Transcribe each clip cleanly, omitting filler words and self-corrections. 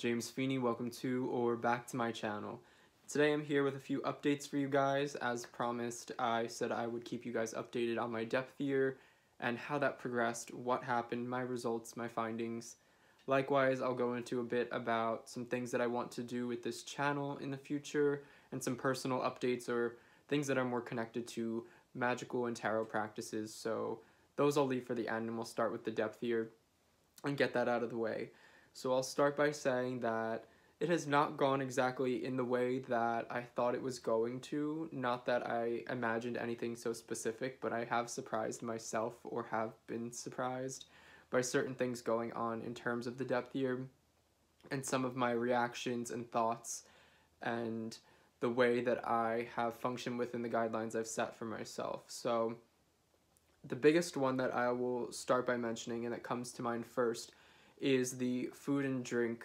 James Feeney. Welcome to or back to my channel. Today I'm here with a few updates for you guys. As promised, I said I would keep you guys updated on my depth year and how that progressed, what happened, my results, my findings. Likewise, I'll go into a bit about some things that I want to do with this channel in the future and some personal updates or things that are more connected to magical and tarot practices. So those I'll leave for the end, and we'll start with the depth year and get that out of the way. So I'll start by saying that it has not gone exactly in the way that I thought it was going to. Not that I imagined anything so specific, but I have surprised myself or have been surprised by certain things going on in terms of the depth year and some of my reactions and thoughts and the way that I have functioned within the guidelines I've set for myself. So the biggest one that I will start by mentioning and that comes to mind first is the food and drink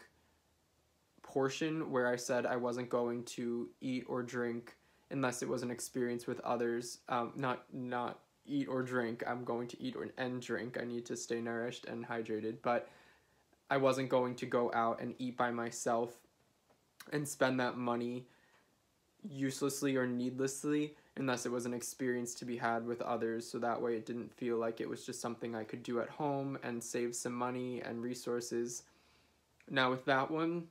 portion, where I said I wasn't going to eat or drink unless it was an experience with others. Not eat or drink. I'm going to eat and drink. I need to stay nourished and hydrated, but I wasn't going to go out and eat by myself and spend that money uselessly or needlessly unless it was an experience to be had with others, so that way it didn't feel like it was just something I could do at home and save some money and resources. Now with that one,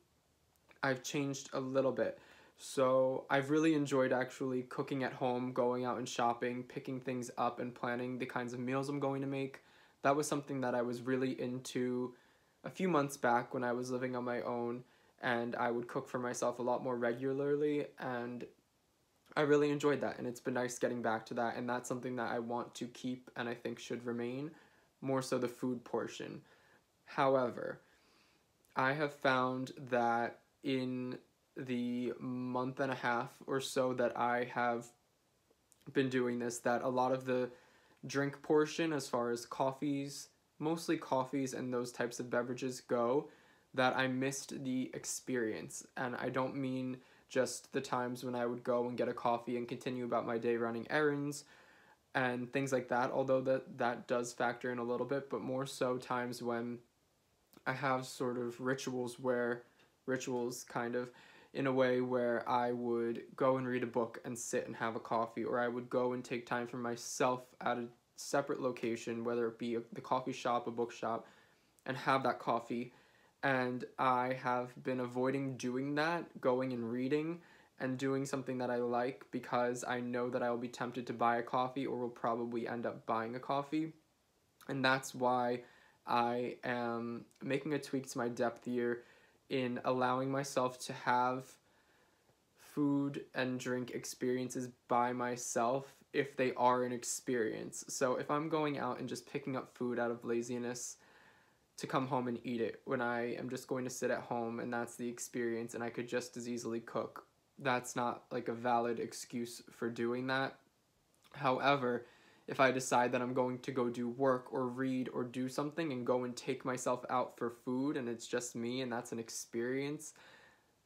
I've changed a little bit. So I've really enjoyed actually cooking at home, going out and shopping, picking things up and planning the kinds of meals I'm going to make. That was something that I was really into a few months back when I was living on my own, and I would cook for myself a lot more regularly, and I really enjoyed that, and it's been nice getting back to that, and that's something that I want to keep and I think should remain, more so the food portion. However, I have found that in the month and a half or so that I have been doing this, that a lot of the drink portion, as far as coffees, mostly coffees and those types of beverages go, that I missed the experience. And I don't mean just the times when I would go and get a coffee and continue about my day running errands and things like that, although that does factor in a little bit, but more so times when I have sort of rituals kind of in a way where I would go and read a book and sit and have a coffee, or I would go and take time for myself at a separate location, whether it be the coffee shop, a bookshop, and have that coffee. And I have been avoiding doing that, going and reading and doing something that I like, because I know that I will be tempted to buy a coffee or will probably end up buying a coffee. And that's why I am making a tweak to my depth year in allowing myself to have food and drink experiences by myself if they are an experience. So if I'm going out and just picking up food out of laziness to come home and eat it when I am just going to sit at home and that's the experience and I could just as easily cook, that's not like a valid excuse for doing that. However, if I decide that I'm going to go do work or read or do something and go and take myself out for food and it's just me and that's an experience,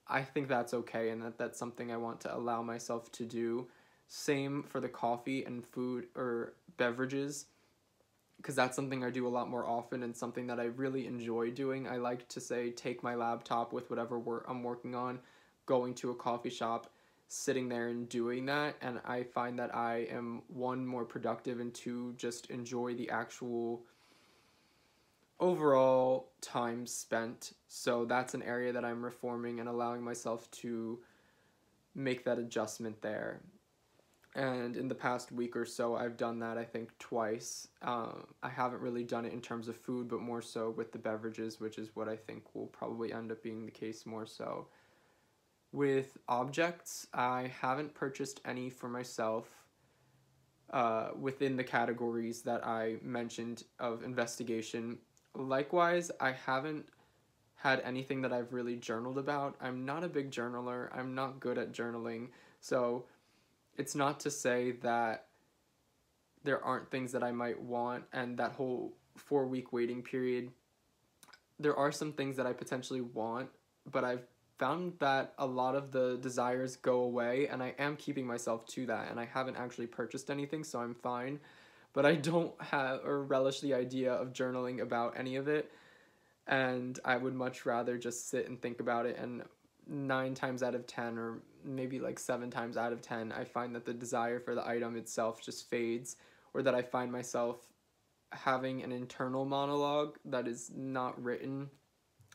I think that's okay, and that's something I want to allow myself to do. Same for the coffee and food or beverages, because that's something I do a lot more often and something that I really enjoy doing. I like to say take my laptop with whatever I'm working on, going to a coffee shop, sitting there and doing that, and I find that I am, one, more productive, and two, just enjoy the actual overall time spent. So that's an area that I'm reforming and allowing myself to make that adjustment there. And in the past week or so, I've done that, I think, twice. I haven't really done it in terms of food, but more so with the beverages, which is what I think will probably end up being the case more so. With objects, I haven't purchased any for myself within the categories that I mentioned of investigation. Likewise, I haven't had anything that I've really journaled about. I'm not a big journaler. I'm not good at journaling. So it's not to say that there aren't things that I might want, and that whole 4-week waiting period, there are some things that I potentially want, but I've found that a lot of the desires go away, and I am keeping myself to that, and I haven't actually purchased anything, so I'm fine. But I don't have or relish the idea of journaling about any of it, and I would much rather just sit and think about it. And 9 times out of 10, or maybe like 7 times out of 10, I find that the desire for the item itself just fades, or that I find myself having an internal monologue that is not written.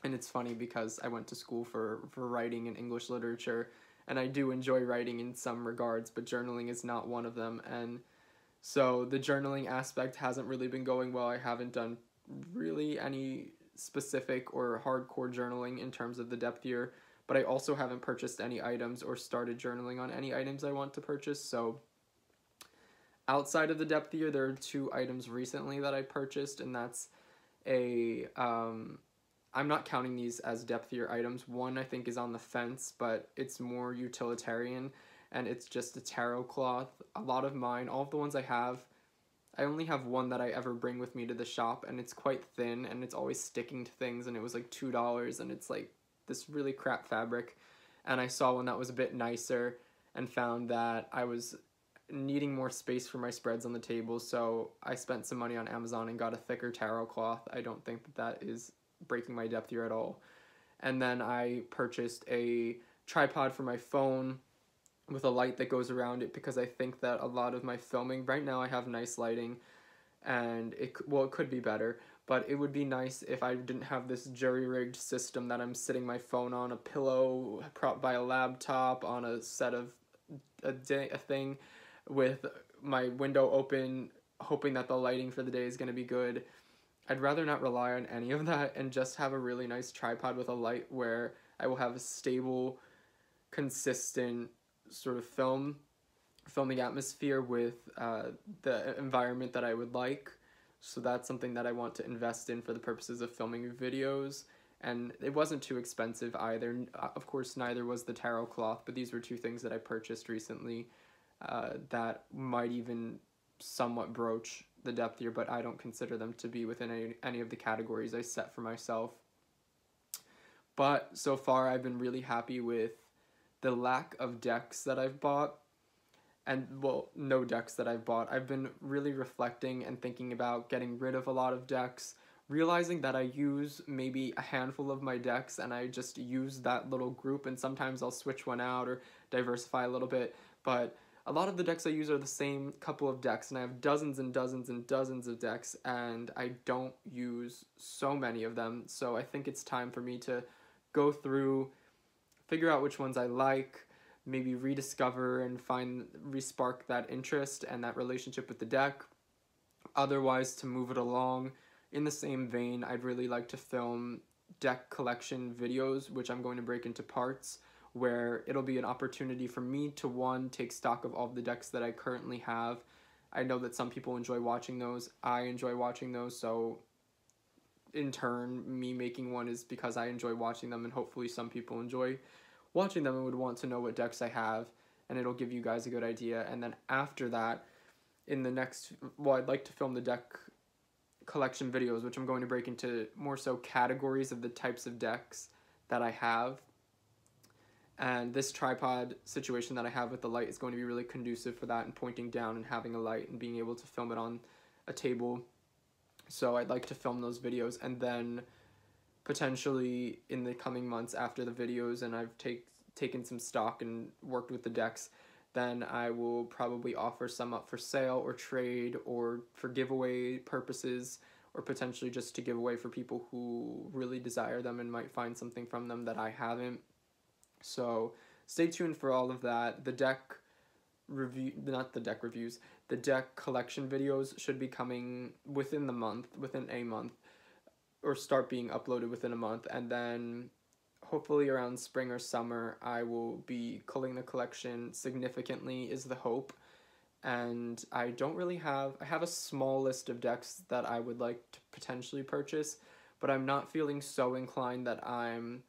And it's funny because I went to school for writing and English literature, and I do enjoy writing in some regards, but journaling is not one of them. And so the journaling aspect hasn't really been going well. I haven't done really any specific or hardcore journaling in terms of the depth year, but I also haven't purchased any items or started journaling on any items I want to purchase. So outside of the depth year, there are 2 items recently that I purchased, and that's a I'm not counting these as depth year items. One I think is on the fence, but it's more utilitarian, and it's just a tarot cloth. A lot of mine, all of the ones I only have one that I ever bring with me to the shop, and it's quite thin, and it's always sticking to things, and it was like $2, and it's like this really crap fabric. And I saw one that was a bit nicer and found that I was needing more space for my spreads on the table, so I spent some money on Amazon and got a thicker tarot cloth. I don't think that is breaking my depth year at all. And then I purchased a tripod for my phone with a light that goes around it, because I think that a lot of my filming right now, I have nice lighting, and it could be better, but it would be nice if I didn't have this jury-rigged system that I'm sitting my phone on a pillow propped by a laptop on a set of a thing with my window open, hoping that the lighting for the day is going to be good. I'd rather not rely on any of that and just have a really nice tripod with a light where I will have a stable, consistent sort of filming atmosphere with the environment that I would like. So that's something that I want to invest in for the purposes of filming videos. And it wasn't too expensive either. Of course, neither was the tarot cloth, but these were 2 things that I purchased recently that might even somewhat broach the depth year, but I don't consider them to be within any of the categories I set for myself. But so far, I've been really happy with the lack of decks that I've bought, and well, no decks that I've bought. I've been really reflecting and thinking about getting rid of a lot of decks, realizing that I use maybe a handful of my decks and I just use that little group, and sometimes I'll switch one out or diversify a little bit, but a lot of the decks I use are the same couple of decks, and I have dozens and dozens and dozens of decks, and I don't use so many of them. So I think it's time for me to go through, figure out which ones I like, maybe rediscover and respark that interest and that relationship with the deck. Otherwise, to move it along, in the same vein, I'd really like to film deck collection videos, which I'm going to break into parts, where it'll be an opportunity for me to, one, take stock of all the decks that I currently have. I know that some people enjoy watching those. I enjoy watching those, so in turn, me making one is because I enjoy watching them, and hopefully some people enjoy watching them and would want to know what decks I have, and it'll give you guys a good idea. And then after that, I'd like to film the deck collection videos, which I'm going to break into more so categories of the types of decks that I have. And this tripod situation that I have with the light is going to be really conducive for that, and pointing down and having a light and being able to film it on a table. So I'd like to film those videos, and then potentially in the coming months after the videos and I've taken some stock and worked with the decks, then I will probably offer some up for sale or trade or for giveaway purposes, or potentially just to give away for people who really desire them and might find something from them that I haven't. So stay tuned for all of that. The deck collection videos should be coming within a month, or start being uploaded within a month, and then hopefully around spring or summer I will be culling the collection significantly, is the hope. And I have a small list of decks that I would like to potentially purchase, but I'm not feeling so inclined that I'm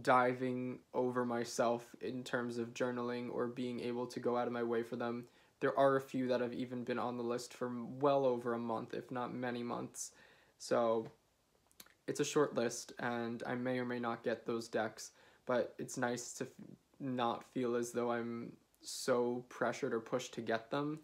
diving over myself in terms of journaling or being able to go out of my way for them. There are a few that have even been on the list for well over a month, if not many months. So it's a short list, and I may or may not get those decks, but it's nice to not feel as though I'm so pressured or pushed to get them.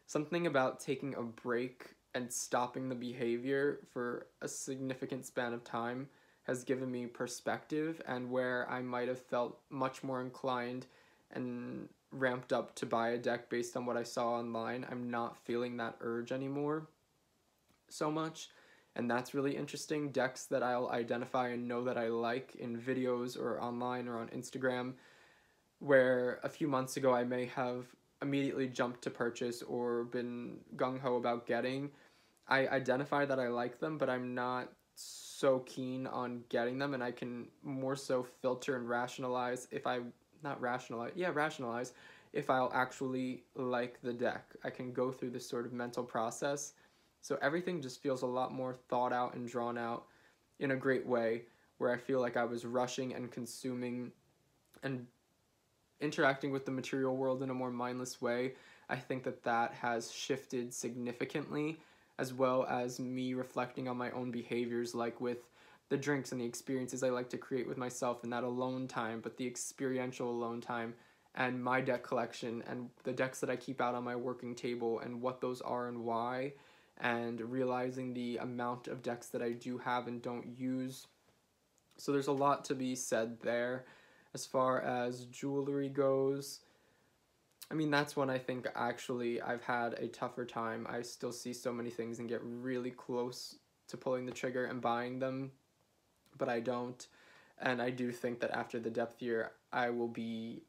Something about taking a break and stopping the behavior for a significant span of time has given me perspective, and where I might have felt much more inclined and ramped up to buy a deck based on what I saw online, I'm not feeling that urge anymore so much. And that's really interesting. Decks that I'll identify and know that I like in videos or online or on Instagram, where a few months ago I may have immediately jumped to purchase or been gung-ho about getting. I identify that I like them, but I'm not so keen on getting them, and I can more so filter and rationalize if I, not rationalize, yeah, rationalize if I'll actually like the deck. I can go through this sort of mental process. So everything just feels a lot more thought out and drawn out in a great way, where I feel like I was rushing and consuming and interacting with the material world in a more mindless way. I think that that has shifted significantly, as well as me reflecting on my own behaviors, like with the drinks and the experiences I like to create with myself and that alone time, but the experiential alone time, and my deck collection and the decks that I keep out on my working table and what those are and why, and realizing the amount of decks that I do have and don't use. So there's a lot to be said there. As far as jewelry goes, I mean, that's when I think actually I've had a tougher time. I still see so many things and get really close to pulling the trigger and buying them, but I don't. And I do think that after the depth year, I will be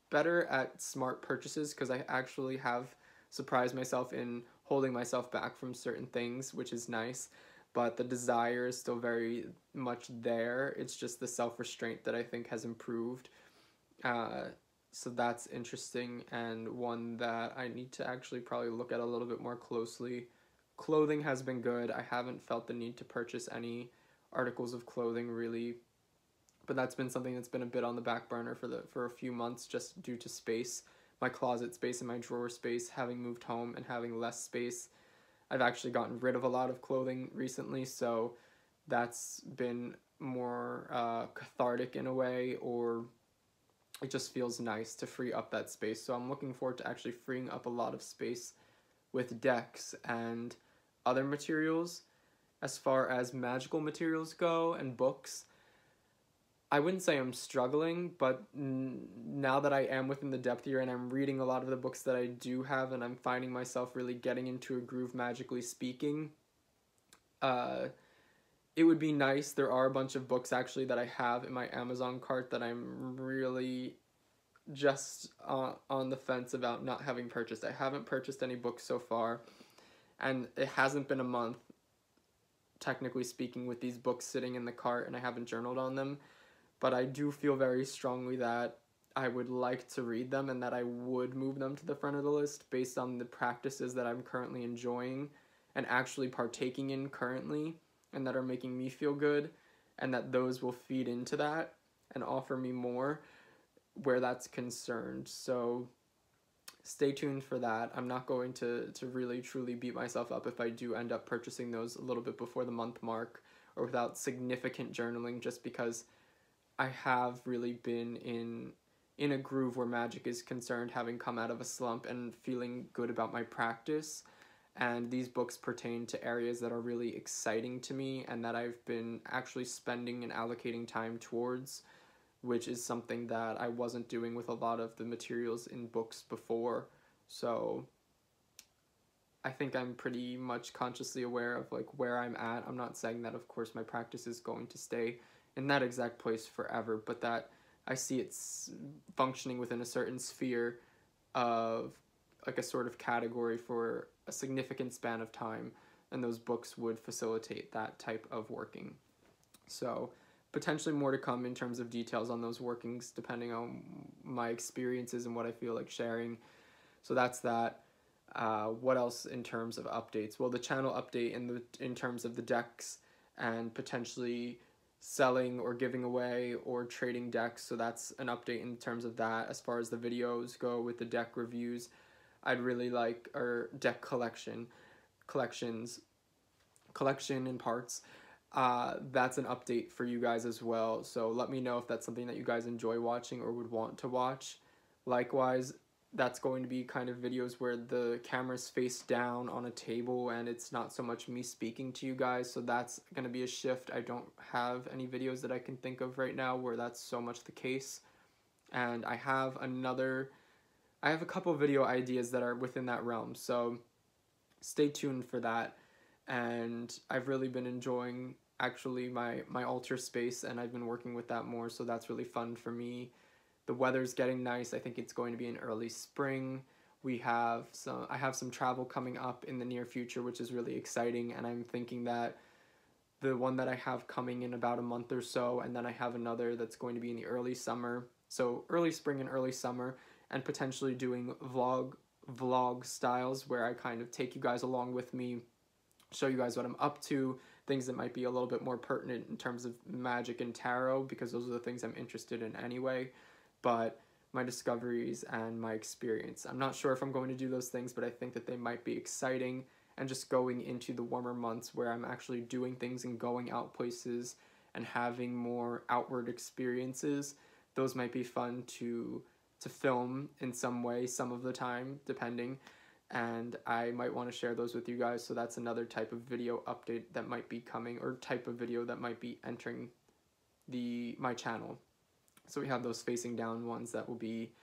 better at smart purchases, because I actually have surprised myself in holding myself back from certain things, which is nice. But the desire is still very much there. It's just the self-restraint that I think has improved. So that's interesting, and one that I need to actually probably look at a little bit more closely. Clothing has been good. I haven't felt the need to purchase any articles of clothing really, but that's been something that's been a bit on the back burner for a few months, just due to space, my closet space and my drawer space, having moved home and having less space. I've actually gotten rid of a lot of clothing recently, so that's been more cathartic in a way, or it just feels nice to free up that space. So I'm looking forward to actually freeing up a lot of space with decks and other materials. As far as magical materials go and books, I wouldn't say I'm struggling, but now that I am within the depth year and I'm reading a lot of the books that I do have, and I'm finding myself really getting into a groove, magically speaking, it would be nice. There are a bunch of books actually that I have in my Amazon cart that I'm really just on the fence about not having purchased. I haven't purchased any books so far, and it hasn't been a month, technically speaking, with these books sitting in the cart, and I haven't journaled on them. But I do feel very strongly that I would like to read them, and that I would move them to the front of the list based on the practices that I'm currently enjoying and actually partaking in currently, and that are making me feel good, and that those will feed into that and offer me more where that's concerned. So stay tuned for that. I'm not going to really truly beat myself up if I do end up purchasing those a little bit before the month mark or without significant journaling, just because I have really been in a groove where magic is concerned, having come out of a slump and feeling good about my practice. And these books pertain to areas that are really exciting to me and that I've been actually spending and allocating time towards, which is something that I wasn't doing with a lot of the materials in books before. So I think I'm pretty much consciously aware of like where I'm at. I'm not saying that, of course, my practice is going to stay in that exact place forever, but that I see it's functioning within a certain sphere of like a sort of category for a significant span of time, and those books would facilitate that type of working. So potentially more to come in terms of details on those workings, depending on my experiences and what I feel like sharing. So that's that. What else in terms of updates? Well, the channel update in terms of the decks and potentially selling or giving away or trading decks. So that's an update in terms of that. As far as the videos go with the deck reviews, I'd really like, or deck collection in parts. That's an update for you guys as well. So let me know if that's something that you guys enjoy watching or would want to watch. Likewise, that's going to be kind of videos where the camera's face down on a table and it's not so much me speaking to you guys, so that's going to be a shift. I don't have any videos that I can think of right now where that's so much the case. And I have a couple video ideas that are within that realm, so stay tuned for that. And I've really been enjoying actually my altar space, and I've been working with that more, so that's really fun for me. The weather's getting nice. I think it's going to be in early spring. I have some travel coming up in the near future, which is really exciting, and I'm thinking that the one that I have coming in about a month or so, and then I have another that's going to be in the early summer. So early spring and early summer, and potentially doing vlog styles where I kind of take you guys along with me, show you guys what I'm up to, things that might be a little bit more pertinent in terms of magic and tarot, because those are the things I'm interested in anyway. But my discoveries and my experience. I'm not sure if I'm going to do those things, but I think that they might be exciting, and just going into the warmer months where I'm actually doing things and going out places and having more outward experiences, those might be fun to film in some way some of the time, depending, and I might want to share those with you guys. So that's another type of video update that might be coming, or type of video that might be entering my channel. So we have those facing down ones that will be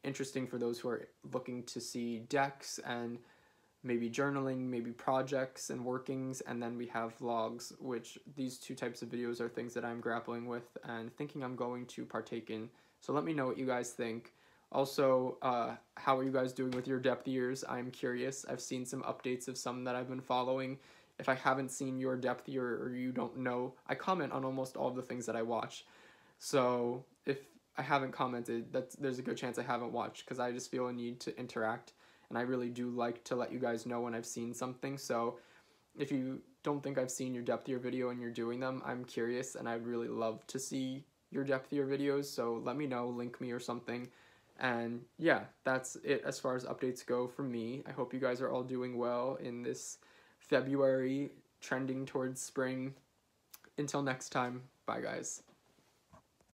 interesting for those who are looking to see decks and maybe journaling, maybe projects and workings, and then we have vlogs, which these two types of videos are things that I'm grappling with and thinking I'm going to partake in. So let me know what you guys think. Also, how are you guys doing with your depth years? I'm curious. I've seen some updates of some that I've been following. If I haven't seen your depth year or you don't know, I comment on almost all of the things that I watch. So if I haven't commented, there's a good chance I haven't watched, because I just feel a need to interact, and I really do like to let you guys know when I've seen something. So if you don't think I've seen your depth year video and you're doing them, I'm curious, and I'd really love to see your depth year videos, so let me know, link me or something. And yeah, that's it as far as updates go from me. I hope you guys are all doing well in this February, trending towards spring. Until next time, bye guys.